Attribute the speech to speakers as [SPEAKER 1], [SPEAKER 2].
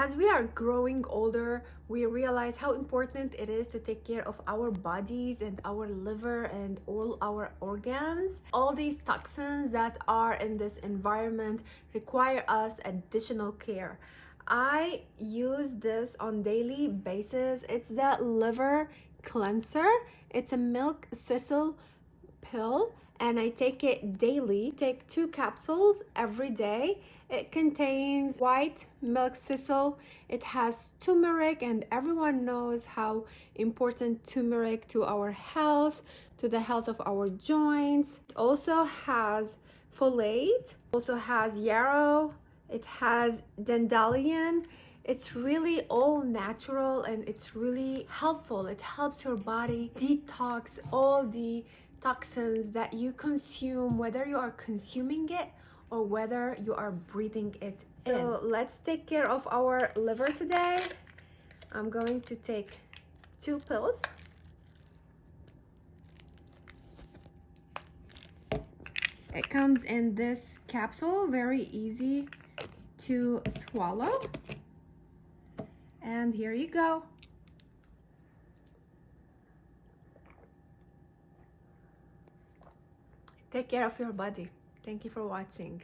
[SPEAKER 1] As we are growing older, we realize how important it is to take care of our bodies and our liver and all our organs. All these toxins that are in this environment require us additional care. I use this on daily basis. It's the liver cleanser. It's a milk thistle pill and I take it daily. Take 2 capsules every day. It contains white milk thistle. It has turmeric, and everyone knows how important turmeric to our health, to the health of our joints. It also has folate, also has yarrow, it has dandelion. It's really all natural and it's really helpful. It helps your body detox all the toxins that you consume, whether you are consuming it or whether you are breathing it in. So let's take care of our liver today. I'm going to take 2 pills. It comes in this capsule, very easy to swallow. And here you go. Take care of your body. Thank you for watching.